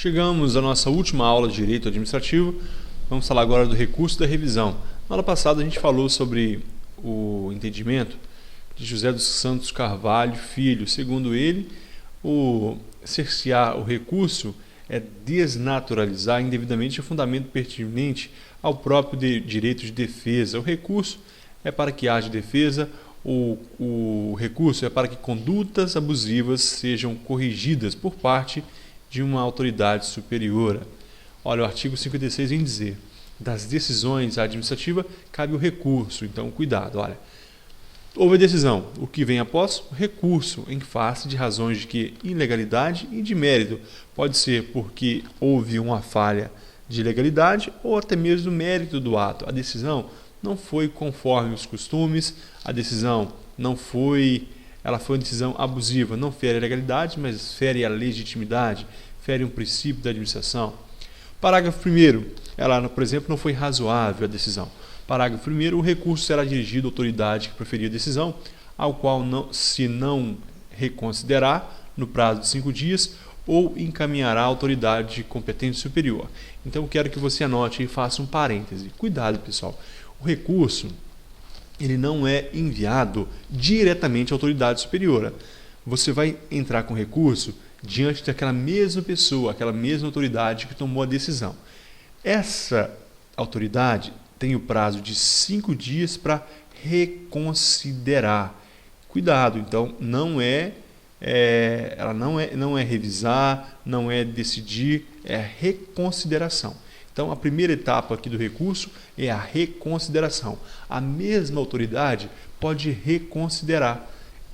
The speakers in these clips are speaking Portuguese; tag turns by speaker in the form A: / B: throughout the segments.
A: Chegamos à nossa última aula de Direito Administrativo. Vamos falar agora do recurso da revisão. Na aula passada a gente falou sobre o entendimento de José dos Santos Carvalho Filho. Segundo ele, o cercear o recurso é desnaturalizar indevidamente o fundamento pertinente ao próprio direito de defesa. O recurso é para que haja defesa, o recurso é para que condutas abusivas sejam corrigidas por parte de uma autoridade superior. Olha, o artigo 56 vem dizer: das decisões administrativas cabe o recurso. Então, cuidado, olha. Houve a decisão, o que vem após? O recurso, em face de razões de que ilegalidade e de mérito. Pode ser porque houve uma falha de legalidade ou até mesmo do mérito do ato. A decisão não foi conforme os costumes, a decisão ela foi uma decisão abusiva, não fere a legalidade, mas fere a legitimidade, fere um princípio da administração. Parágrafo 1º, ela, por exemplo, não foi razoável a decisão. Parágrafo 1º, o recurso será dirigido à autoridade que proferiu a decisão, ao qual se não reconsiderar no prazo de 5 dias ou encaminhará à autoridade competente superior. Então, eu quero que você anote e faça um parêntese. Cuidado, pessoal. O recurso ele não é enviado diretamente à autoridade superior. Você vai entrar com recurso diante daquela mesma pessoa, aquela mesma autoridade que tomou a decisão. Essa autoridade tem o prazo de 5 dias para reconsiderar. Cuidado, então ela não é revisar, não é decidir, é reconsideração. Então, a primeira etapa aqui do recurso é a reconsideração. A mesma autoridade pode reconsiderar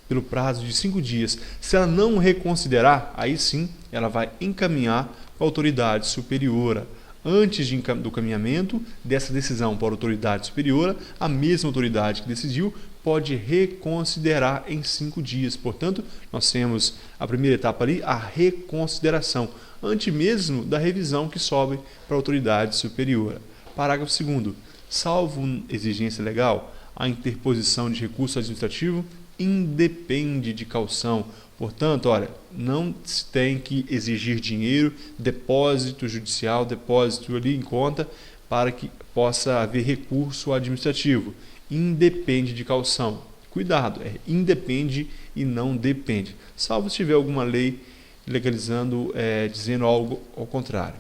A: pelo prazo de 5 dias. Se ela não reconsiderar, aí sim ela vai encaminhar para a autoridade superior. Antes do encaminhamento dessa decisão para a autoridade superior, a mesma autoridade que decidiu pode reconsiderar em 5 dias. Portanto, nós temos a primeira etapa ali, a reconsideração, antes mesmo da revisão que sobe para a autoridade superior. Parágrafo 2º. Salvo exigência legal, a interposição de recurso administrativo independe de caução. Portanto, olha, não se tem que exigir dinheiro, depósito judicial, depósito ali em conta, para que possa haver recurso administrativo. Independe de caução. Cuidado, é independe e não depende. Salvo se tiver alguma lei legalizando, dizendo algo ao contrário.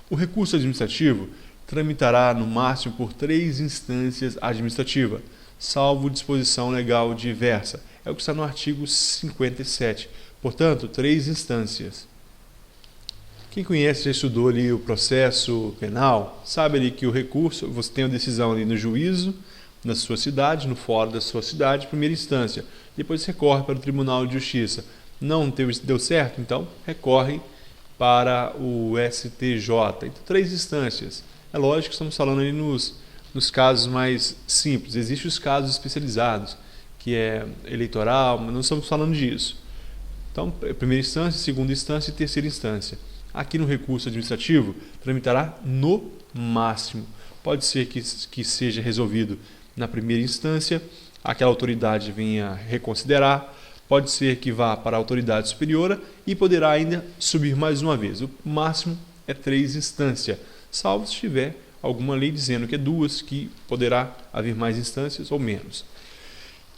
A: O recurso administrativo tramitará no máximo por 3 instâncias administrativas, salvo disposição legal diversa. É o que está no artigo 57. Portanto, 3 instâncias. Quem conhece, já estudou ali o processo penal, sabe ali que o recurso, você tem a decisão ali no juízo, na sua cidade, no fórum da sua cidade, primeira instância. Depois recorre para o Tribunal de Justiça. Não deu certo? Então, recorre para o STJ. Então, 3 instâncias. É lógico que estamos falando ali nos casos mais simples. Existem os casos especializados, que é eleitoral, mas não estamos falando disso. Então, primeira instância, segunda instância e terceira instância. Aqui no recurso administrativo, tramitará no máximo. Pode ser que seja resolvido na primeira instância, aquela autoridade venha reconsiderar, pode ser que vá para a autoridade superior e poderá ainda subir mais uma vez. O máximo é 3 instâncias, salvo se tiver alguma lei dizendo que é 2, que poderá haver mais instâncias ou menos.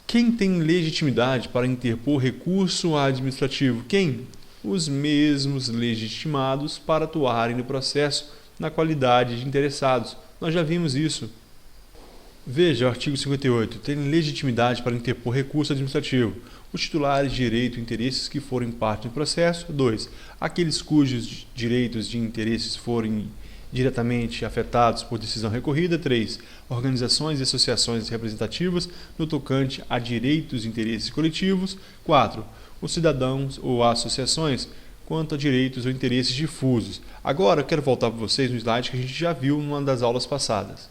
A: Quem tem legitimidade para interpor recurso administrativo? Quem? Os mesmos legitimados para atuarem no processo na qualidade de interessados. Nós já vimos isso. Veja o artigo 58. Tem legitimidade para interpor recurso administrativo os titulares de direito e interesses que forem parte do processo. 2. Aqueles cujos direitos e interesses forem diretamente afetados por decisão recorrida. 3. Organizações e associações representativas no tocante a direitos e interesses coletivos. 4. Os cidadãos ou associações quanto a direitos ou interesses difusos. Agora, eu quero voltar para vocês no slide que a gente já viu numa das aulas passadas.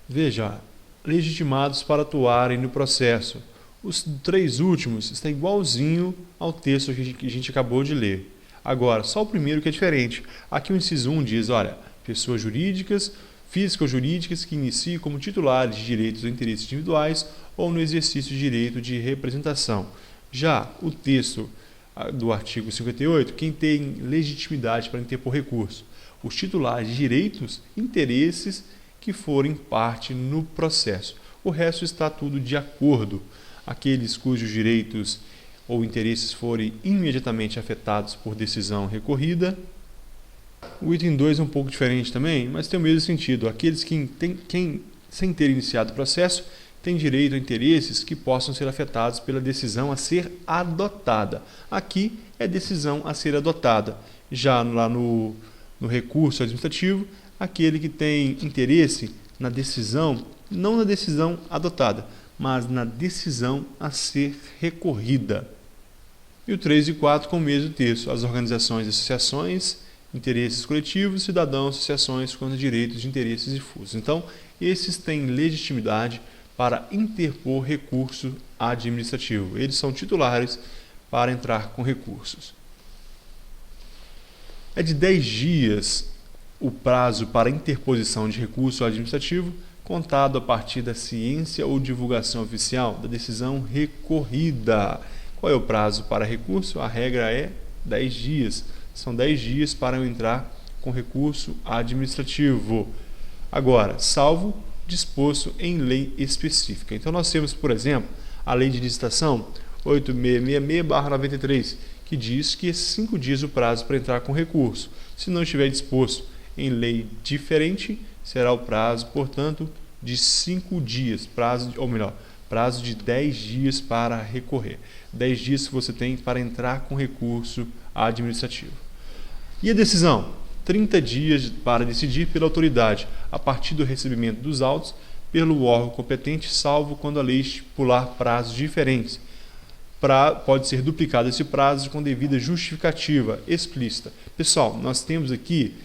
A: Veja, legitimados para atuarem no processo. Os 3 últimos estão igualzinho ao texto que a gente acabou de ler. Agora, só o primeiro que é diferente. Aqui o inciso 1 diz, olha, pessoas jurídicas, físicas ou jurídicas que iniciem como titulares de direitos ou interesses individuais ou no exercício de direito de representação. Já o texto do artigo 58, quem tem legitimidade para interpor recurso? Os titulares de direitos e interesses que forem parte no processo. O resto está tudo de acordo. Aqueles cujos direitos ou interesses forem imediatamente afetados por decisão recorrida. O item 2 é um pouco diferente também, mas tem o mesmo sentido. Aqueles que sem ter iniciado o processo, têm direito a interesses que possam ser afetados pela decisão a ser adotada. Aqui é decisão a ser adotada. Já lá no recurso administrativo, aquele que tem interesse na decisão, não na decisão adotada, mas na decisão a ser recorrida. E o 3 e 4 com o mesmo texto, as organizações e associações, interesses coletivos, cidadãos, associações com direitos de interesses difusos. Então, esses têm legitimidade para interpor recurso administrativo. Eles são titulares para entrar com recursos. É de 10 dias o prazo para interposição de recurso administrativo, contado a partir da ciência ou divulgação oficial da decisão recorrida. Qual é o prazo para recurso? A regra é 10 dias. São 10 dias para eu entrar com recurso administrativo. Agora, salvo disposto em lei específica. Então, nós temos, por exemplo, a lei de licitação 8666/93, que diz que é 5 dias o prazo para entrar com recurso. Se não estiver disposto em lei diferente, será o prazo, portanto, de 5 dias, prazo de 10 dias para recorrer. 10 dias você tem para entrar com recurso administrativo. E a decisão? 30 dias para decidir pela autoridade, a partir do recebimento dos autos, pelo órgão competente, salvo quando a lei estipular prazos diferentes. Pode ser duplicado esse prazo com devida justificativa explícita. Pessoal, nós temos aqui,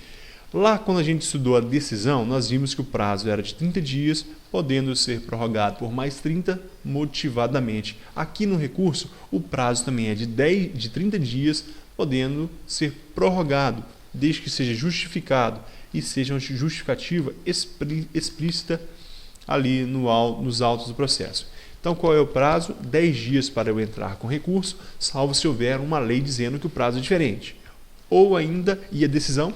A: lá quando a gente estudou a decisão, nós vimos que o prazo era de 30 dias, podendo ser prorrogado por mais 30 motivadamente. Aqui no recurso, o prazo também é de 30 dias, podendo ser prorrogado, desde que seja justificado e seja uma justificativa explícita ali nos autos do processo. Então, qual é o prazo? 10 dias para eu entrar com recurso, salvo se houver uma lei dizendo que o prazo é diferente. Ou ainda, e a decisão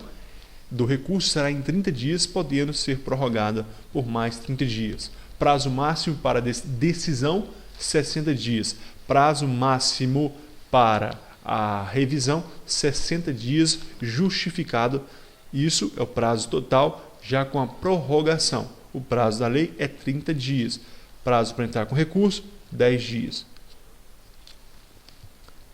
A: do recurso será em 30 dias, podendo ser prorrogada por mais 30 dias. Prazo máximo para decisão, 60 dias. Prazo máximo para a revisão, 60 dias, justificado. Isso é o prazo total, já com a prorrogação. O prazo da lei é 30 dias. Prazo para entrar com recurso, 10 dias.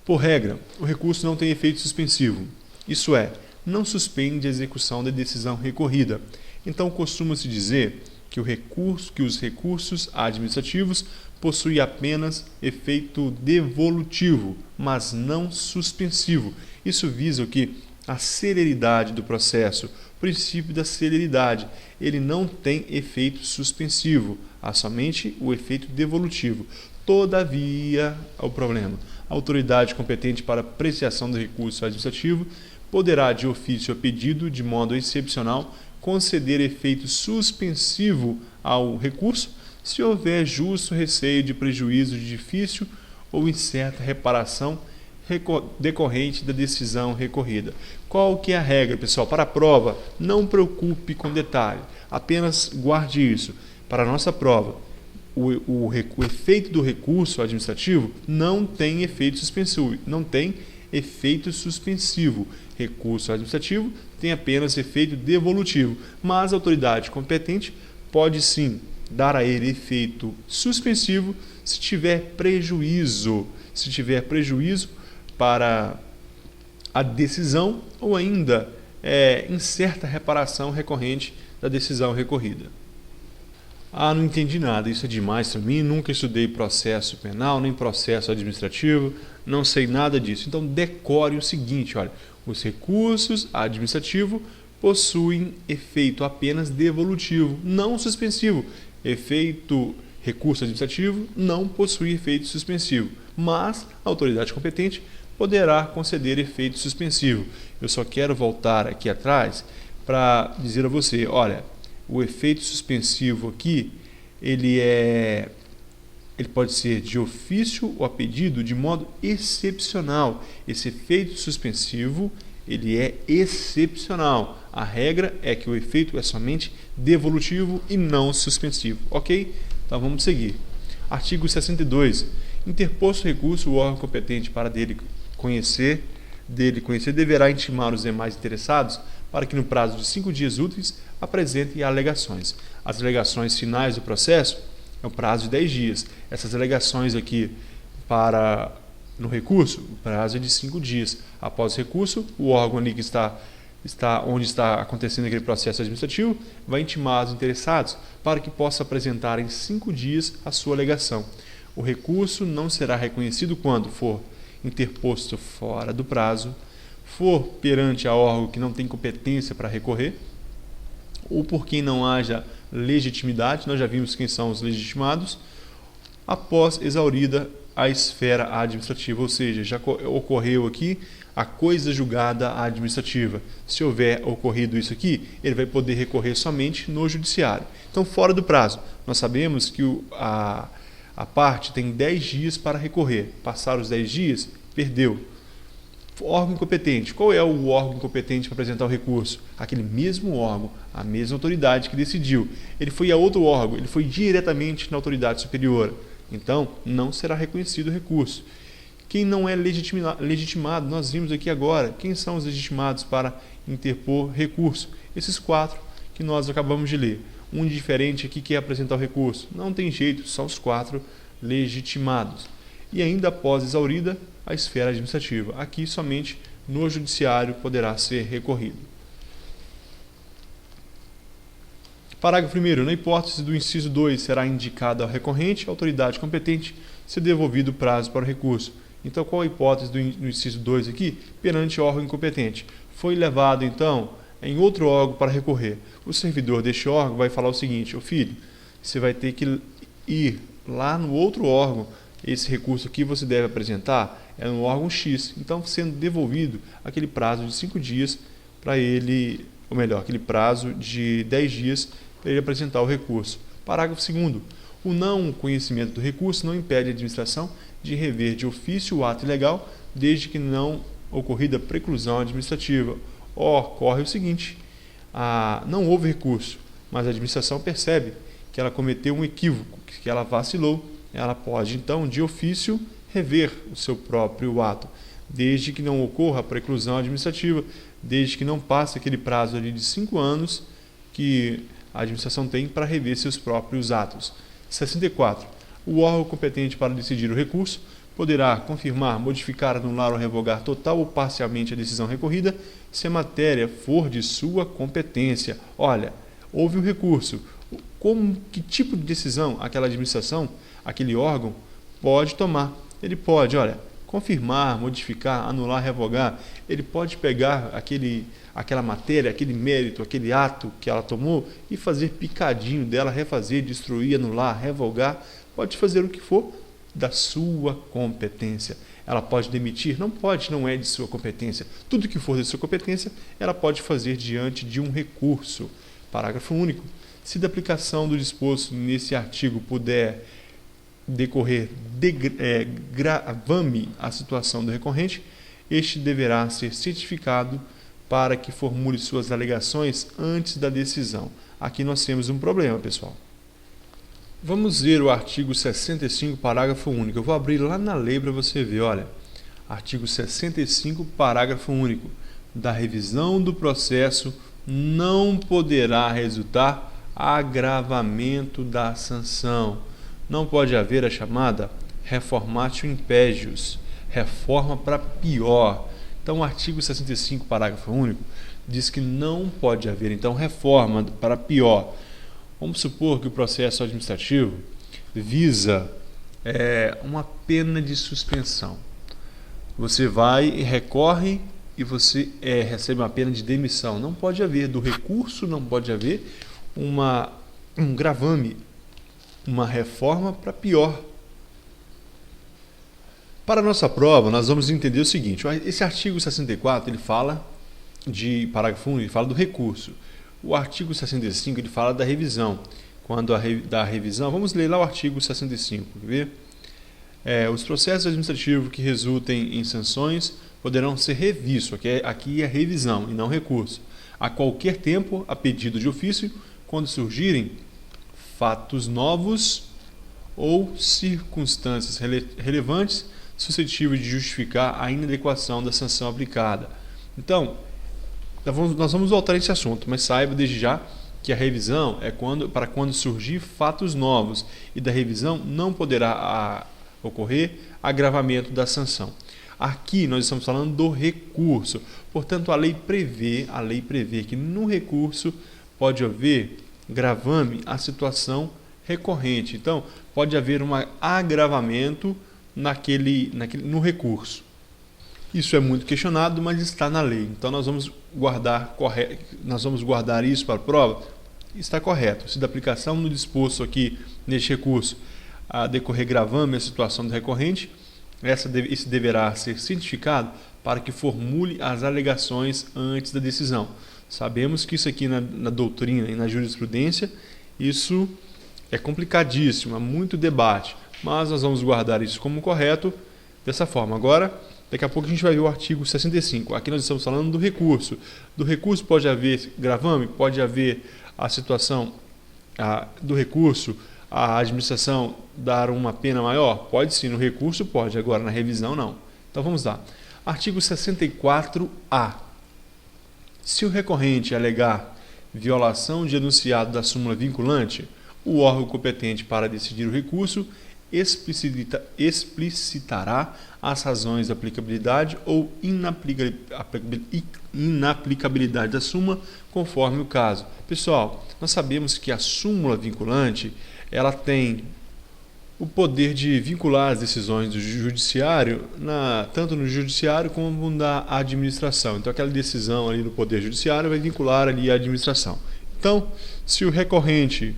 A: Por regra, o recurso não tem efeito suspensivo. Isso é, não suspende a execução da decisão recorrida. Então, costuma-se dizer que os recursos administrativos possuem apenas efeito devolutivo, mas não suspensivo. Isso visa o quê? A celeridade do processo, o princípio da celeridade. Ele não tem efeito suspensivo, há somente o efeito devolutivo. Todavia, o problema, a autoridade competente para apreciação do recurso administrativo poderá, de ofício a pedido, de modo excepcional, conceder efeito suspensivo ao recurso, se houver justo receio de prejuízo de difícil ou incerta reparação decorrente da decisão recorrida. Qual que é a regra, pessoal? Para a prova, não preocupe com detalhe, apenas guarde isso. Para a nossa prova, o efeito do recurso administrativo não tem efeito suspensivo. Recurso administrativo tem apenas efeito devolutivo, mas a autoridade competente pode sim dar a ele efeito suspensivo se tiver prejuízo para a decisão ou ainda incerta reparação recorrente da decisão recorrida. Ah, não entendi nada, isso é demais para mim, nunca estudei processo penal, nem processo administrativo, não sei nada disso. Então decore o seguinte, olha, os recursos administrativos possuem efeito apenas devolutivo, não suspensivo. Recurso administrativo não possui efeito suspensivo, mas a autoridade competente poderá conceder efeito suspensivo. Eu só quero voltar aqui atrás para dizer a você, olha, o efeito suspensivo aqui, ele é ele pode ser de ofício ou a pedido de modo excepcional. Esse efeito suspensivo, ele é excepcional. A regra é que o efeito é somente devolutivo e não suspensivo, ok? Então vamos seguir. Artigo 62. Interposto recurso, o órgão competente para dele conhecer deverá intimar os demais interessados para que no prazo de 5 dias úteis apresentem alegações. As alegações finais do processo é o prazo de 10 dias. Essas alegações aqui no recurso, o prazo é de 5 dias. Após o recurso, o órgão ali que onde está acontecendo aquele processo administrativo vai intimar os interessados para que possa apresentar em 5 dias a sua alegação. O recurso não será reconhecido quando for interposto fora do prazo, for perante a órgão que não tem competência para recorrer, ou por quem não haja legitimidade, nós já vimos quem são os legitimados, após exaurida a esfera administrativa, ou seja, já ocorreu aqui a coisa julgada administrativa. Se houver ocorrido isso aqui, ele vai poder recorrer somente no judiciário. Então, fora do prazo, nós sabemos que a parte tem 10 dias para recorrer. Passaram os 10 dias, perdeu. Órgão competente. Qual é o órgão competente para apresentar o recurso? Aquele mesmo órgão, a mesma autoridade que decidiu. Ele foi a outro órgão, ele foi diretamente na autoridade superior. Então, não será reconhecido o recurso. Quem não é legitimado, nós vimos aqui agora, quem são os legitimados para interpor recurso? Esses 4 que nós acabamos de ler. Um diferente aqui quer apresentar o recurso. Não tem jeito, são os 4 legitimados. E ainda após exaurida a esfera administrativa. Aqui somente no judiciário poderá ser recorrido. Parágrafo 1º. Na hipótese do inciso 2, será indicada ao recorrente, a autoridade competente, ser devolvido o prazo para o recurso. Então, qual a hipótese do inciso 2 aqui? Perante órgão incompetente. Foi levado, então, em outro órgão para recorrer. O servidor deste órgão vai falar o seguinte: ô filho, você vai ter que ir lá no outro órgão. Esse recurso aqui você deve apresentar é no órgão X. Então, sendo devolvido aquele prazo de 5 dias para ele, ou melhor, aquele prazo de 10 dias para ele apresentar o recurso. Parágrafo 2º. O não conhecimento do recurso não impede a administração de rever de ofício o ato ilegal, desde que não ocorrida preclusão administrativa. Ocorre o seguinte: não houve recurso, mas a administração percebe que ela cometeu um equívoco, que ela vacilou. Ela pode, então, de ofício, rever o seu próprio ato, desde que não ocorra a preclusão administrativa, desde que não passe aquele prazo ali de 5 anos que a administração tem para rever seus próprios atos. 64. O órgão competente para decidir o recurso poderá confirmar, modificar, anular ou revogar total ou parcialmente a decisão recorrida, se a matéria for de sua competência. Olha, houve o recurso. Que tipo de decisão aquela administração, aquele órgão, pode tomar? Ele pode, confirmar, modificar, anular, revogar. Ele pode pegar aquela matéria, aquele mérito, aquele ato que ela tomou e fazer picadinho dela, refazer, destruir, anular, revogar. Pode fazer o que for da sua competência. Ela pode demitir? Não pode, não é de sua competência. Tudo que for de sua competência, ela pode fazer diante de um recurso. Parágrafo único. Se da aplicação do disposto nesse artigo puder decorrer gravame a situação do recorrente, este deverá ser certificado para que formule suas alegações antes da decisão. Aqui nós temos um problema, pessoal. Vamos ver o artigo 65, parágrafo único. Eu vou abrir lá na lei para você ver, olha. Artigo 65, parágrafo único. Da revisão do processo não poderá resultar agravamento da sanção. Não pode haver a chamada reformatio impégius, reforma para pior. Então, o artigo 65, parágrafo único, diz que não pode haver, então, reforma para pior. Vamos supor que o processo administrativo visa uma pena de suspensão. Você vai e recorre e você recebe uma pena de demissão. Não pode haver do recurso, não pode haver um gravame, uma reforma para pior. Para a nossa prova, nós vamos entender o seguinte: esse artigo 64, ele fala de parágrafo 1, ele fala do recurso. O artigo 65, ele fala da revisão. quando da revisão, vamos ler lá o artigo 65, quer ver? Os processos administrativos que resultem em sanções poderão ser revistos, aqui é revisão e não recurso, a qualquer tempo, a pedido de ofício, quando surgirem fatos novos ou circunstâncias relevantes suscetíveis de justificar a inadequação da sanção aplicada. Então, nós vamos voltar a esse assunto, mas saiba desde já que a revisão é para quando surgir fatos novos e da revisão não poderá ocorrer agravamento da sanção. Aqui nós estamos falando do recurso, portanto a lei prevê que no recurso pode haver gravame a situação recorrente. Então pode haver um agravamento no recurso. Isso é muito questionado, mas está na lei. Então nós vamos guardar isso para a prova. Está correto. Se da aplicação no disposto aqui neste recurso a decorrer gravame a situação do recorrente, esse deverá ser cientificado para que formule as alegações antes da decisão. Sabemos que isso aqui na doutrina e na jurisprudência, isso é complicadíssimo, há muito debate, mas nós vamos guardar isso como correto dessa forma. Agora, daqui a pouco a gente vai ver o artigo 65. Aqui nós estamos falando do recurso. Do recurso pode haver gravame, pode haver a situação do recurso, a administração dar uma pena maior? Pode sim, no recurso pode, agora na revisão não. Então vamos lá. Artigo 64A. Se o recorrente alegar violação de enunciado da súmula vinculante, o órgão competente para decidir o recurso explicitará as razões de aplicabilidade ou inaplicabilidade da súmula, conforme o caso. Pessoal, nós sabemos que a súmula vinculante ela tem o poder de vincular as decisões do judiciário, tanto no judiciário como na administração. Então, aquela decisão ali no poder judiciário vai vincular ali a administração. Então, se o recorrente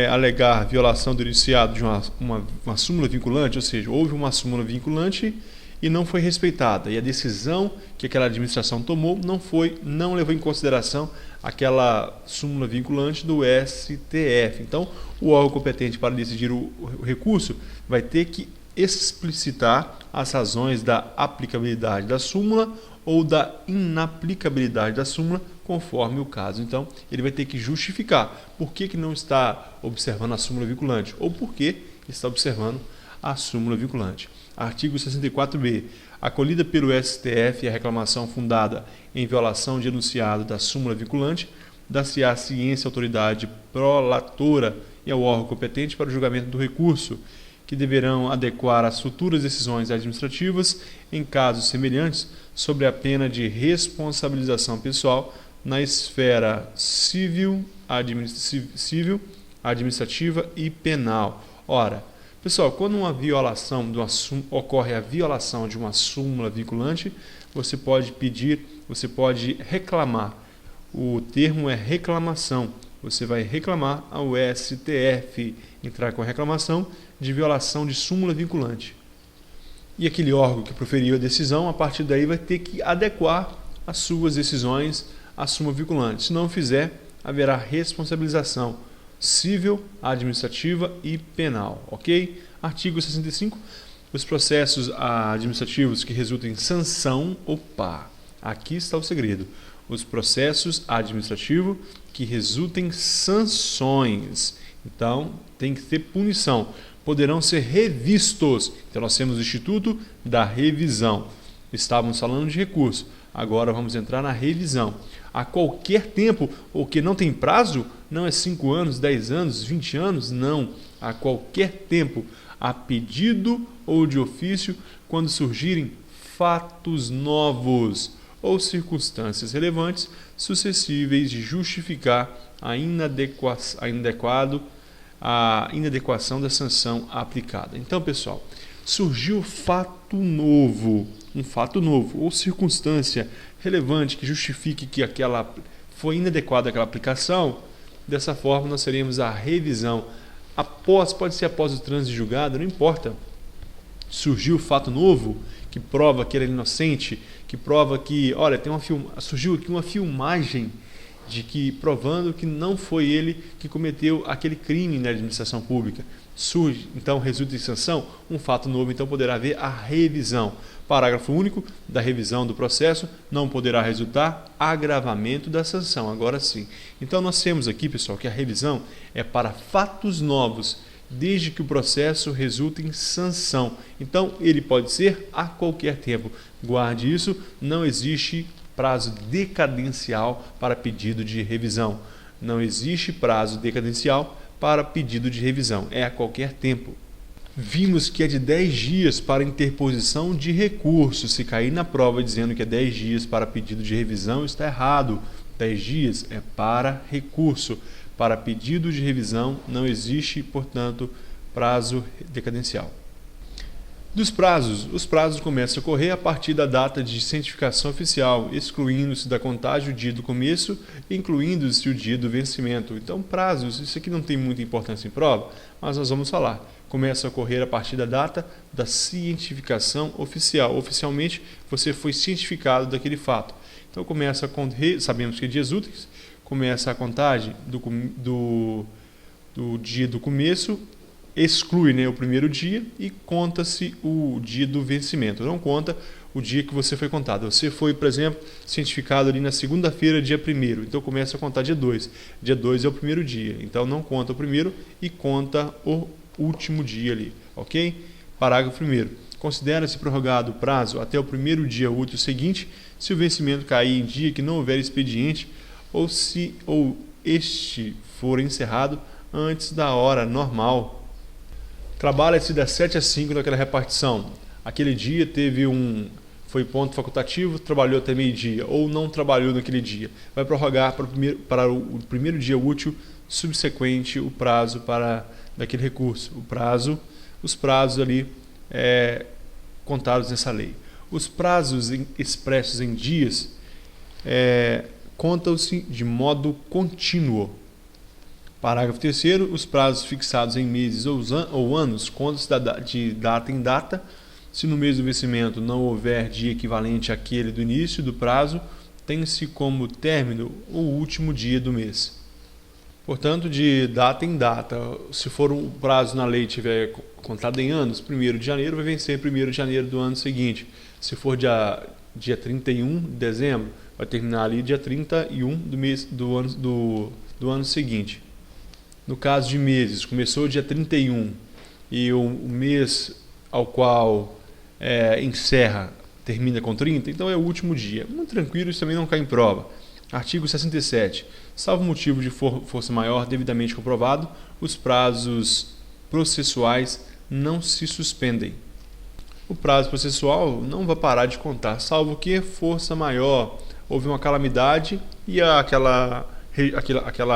A: alegar violação do enunciado de uma súmula vinculante, ou seja, houve uma súmula vinculante e não foi respeitada, e a decisão que aquela administração tomou não levou em consideração aquela súmula vinculante do STF. Então, o órgão competente para decidir o recurso vai ter que explicitar as razões da aplicabilidade da súmula ou da inaplicabilidade da súmula, conforme o caso. Então, ele vai ter que justificar por que não está observando a súmula vinculante ou por que está observando a súmula vinculante. Artigo 64b. Acolhida pelo STF a reclamação fundada em violação de enunciado da súmula vinculante, dar-se-á ciência à autoridade prolatora e ao órgão competente para o julgamento do recurso, que deverão adequar as futuras decisões administrativas em casos semelhantes sobre a pena de responsabilização pessoal na esfera civil, administrativa e penal. Ora, pessoal, quando ocorre a violação de uma súmula vinculante, você pode reclamar. O termo é reclamação. Você vai reclamar ao STF, entrar com a reclamação de violação de súmula vinculante. E aquele órgão que proferiu a decisão, a partir daí vai ter que adequar as suas decisões à súmula vinculante. Se não fizer, haverá responsabilização civil, administrativa e penal, ok? Artigo 65. Os processos administrativos que resultem em sanção, aqui está o segredo. Os processos administrativos que resultem em sanções, então tem que ter punição, poderão ser revistos. Então nós temos o Instituto da Revisão. Estávamos falando de recurso, agora vamos entrar na revisão. A qualquer tempo, o que não tem prazo, não é 5 anos, 10 anos, 20 anos, não. A qualquer tempo, a pedido ou de ofício, quando surgirem fatos novos ou circunstâncias relevantes suscetíveis de justificar a inadequação da sanção aplicada. Então, pessoal, surgiu um fato novo ou circunstância relevante que justifique que aquela foi inadequada aquela aplicação. Dessa forma, nós teremos a revisão. Pode ser após o trânsito de julgado, não importa. Surgiu fato novo que prova que ele é inocente, que prova que, olha, surgiu aqui uma filmagem de que provando que não foi ele que cometeu aquele crime na administração pública. Surge, então, resulta em sanção, um fato novo, então poderá haver a revisão. Parágrafo único da revisão do processo, não poderá resultar agravamento da sanção, agora sim. Então nós temos aqui, pessoal, que a revisão é para fatos novos, desde que o processo resulte em sanção. Então ele pode ser a qualquer tempo. Guarde isso, não existe prazo decadencial para pedido de revisão. Não existe prazo decadencial para pedido de revisão, é a qualquer tempo. Vimos que é de 10 dias para interposição de recurso. Se cair na prova dizendo que é 10 dias para pedido de revisão, está errado. 10 dias é para recurso. Para pedido de revisão não existe, portanto, prazo decadencial. Dos prazos, os prazos começam a correr a partir da data de cientificação oficial, excluindo-se da contagem o dia do começo, incluindo-se o dia do vencimento. Então, prazos, isso aqui não tem muita importância em prova, mas nós vamos falar. Começa a correr a partir da data da cientificação oficial. Oficialmente, você foi cientificado daquele fato. Então, começa a correr, sabemos que é dias úteis, começa a contagem do dia do começo, exclui, né, o primeiro dia e conta-se o dia do vencimento. Não conta o dia que você foi contado. Você foi, por exemplo, cientificado ali na segunda-feira, dia 1º. Então começa a contar dia 2. Dia 2 é o primeiro dia. Então não conta o primeiro e conta o último dia ali. Ok? Parágrafo 1º. Considera-se prorrogado o prazo até o primeiro dia útil seguinte, se o vencimento cair em dia que não houver expediente ou este for encerrado antes da hora normal. Trabalha-se das 7 às 5 naquela repartição. Aquele dia foi ponto facultativo, trabalhou até meio-dia, ou não trabalhou naquele dia. Vai prorrogar para o primeiro dia útil subsequente o prazo daquele recurso. Os prazos ali contados nessa lei. Os prazos expressos em dias contam-se de modo contínuo. Parágrafo 3º, os prazos fixados em meses ou anos contam-se de data em data. Se no mês do vencimento não houver dia equivalente àquele do início do prazo, tem-se como término o último dia do mês. Portanto, de data em data, se for um prazo na lei tiver contado em anos, 1º de janeiro vai vencer 1º de janeiro do ano seguinte. Se for dia 31 de dezembro, vai terminar ali dia 31 do ano seguinte. No caso de meses, começou dia 31 e o mês ao qual encerra termina com 30, então é o último dia. Muito tranquilo, isso também não cai em prova. Artigo 67. Salvo motivo de força maior devidamente comprovado, os prazos processuais não se suspendem. O prazo processual não vai parar de contar, salvo que força maior, houve uma calamidade e aquela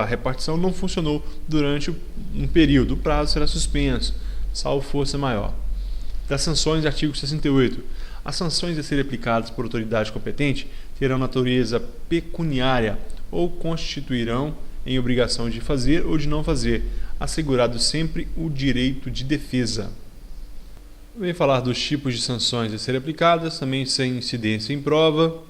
A: repartição não funcionou durante um período. O prazo será suspenso, salvo força maior. Das sanções, artigo 68. As sanções a serem aplicadas por autoridade competente terão natureza pecuniária ou constituirão em obrigação de fazer ou de não fazer, assegurado sempre o direito de defesa. Vem falar dos tipos de sanções a serem aplicadas, também sem incidência em prova.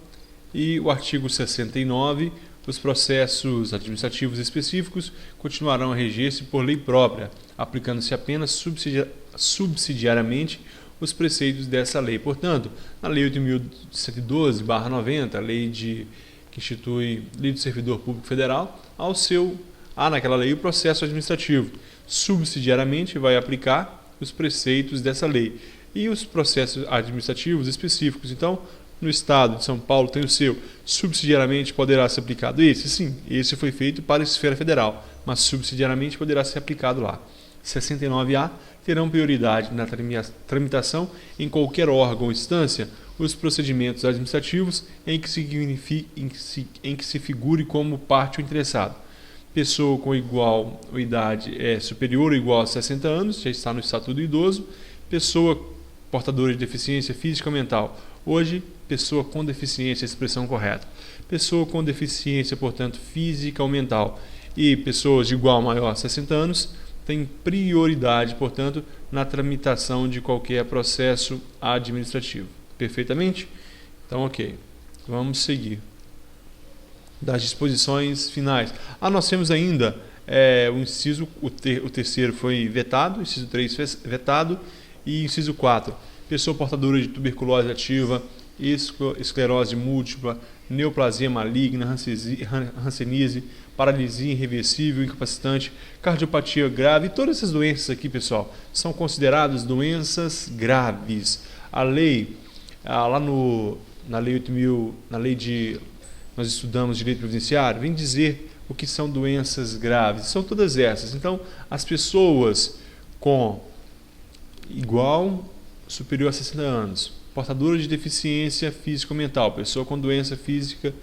A: E o artigo 69. Os processos administrativos específicos continuarão a reger-se por lei própria, aplicando-se apenas subsidiariamente os preceitos dessa lei. Portanto, na Lei 8.112/90, que institui Lei do Servidor Público Federal, há naquela lei o processo administrativo. Subsidiariamente vai aplicar os preceitos dessa lei. E os processos administrativos específicos, então, no estado de São Paulo tem o seu, subsidiariamente poderá ser aplicado esse? Sim, esse foi feito para a esfera federal, mas subsidiariamente poderá ser aplicado lá. 69A terão prioridade na tramitação em qualquer órgão ou instância os procedimentos administrativos em que se figure como parte ou interessado. Pessoa com igual ou idade superior ou igual a 60 anos, já está no Estatuto do Idoso. Pessoa portadora de deficiência física ou mental. Hoje, pessoa com deficiência, expressão correta. Pessoa com deficiência, portanto, física ou mental. E pessoas de igual ou maior a 60 anos têm prioridade, portanto, na tramitação de qualquer processo administrativo. Perfeitamente? Então, ok. Vamos seguir. das disposições finais. Nós temos ainda o inciso, o terceiro foi vetado, o inciso 3 foi vetado, e inciso 4, pessoa portadora de tuberculose ativa, esclerose múltipla, neoplasia maligna, hanseníase, paralisia irreversível, incapacitante, cardiopatia grave. Todas essas doenças aqui, pessoal, são consideradas doenças graves. A lei, lá na lei 8.000, na lei de... nós estudamos direito previdenciário, vem dizer o que são doenças graves. São todas essas. Então, as pessoas com igual, superior a 60 anos, portadora de deficiência física ou mental, pessoa com doença física,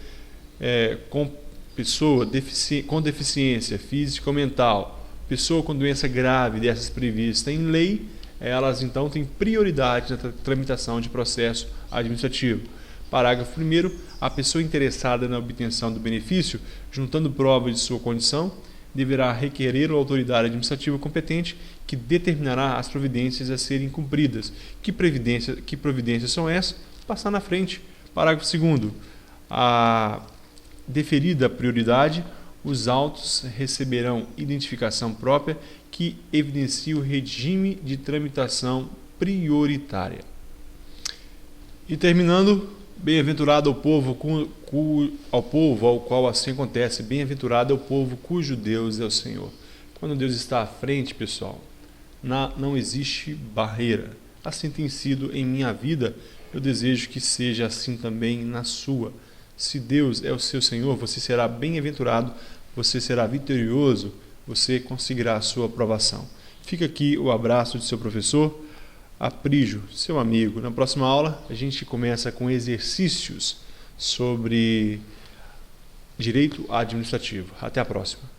A: com deficiência física ou mental, pessoa com doença grave dessas previstas em lei, elas então têm prioridade na tramitação de processo administrativo. Parágrafo 1º, a pessoa interessada na obtenção do benefício, juntando prova de sua condição, deverá requerer à autoridade administrativa competente que determinará as providências a serem cumpridas. Que providências são essas? Passar na frente. Parágrafo 2º. A deferida prioridade, os autos receberão identificação própria que evidencie o regime de tramitação prioritária. E terminando, bem-aventurado ao povo ao qual assim acontece, bem-aventurado é o povo cujo Deus é o Senhor. Quando Deus está à frente, pessoal, não existe barreira. Assim tem sido em minha vida, eu desejo que seja assim também na sua. Se Deus é o seu Senhor, você será bem-aventurado, você será vitorioso, você conseguirá a sua aprovação. Fica aqui o abraço de seu professor Aprígio, seu amigo. Na próxima aula, a gente começa com exercícios sobre direito administrativo. Até a próxima.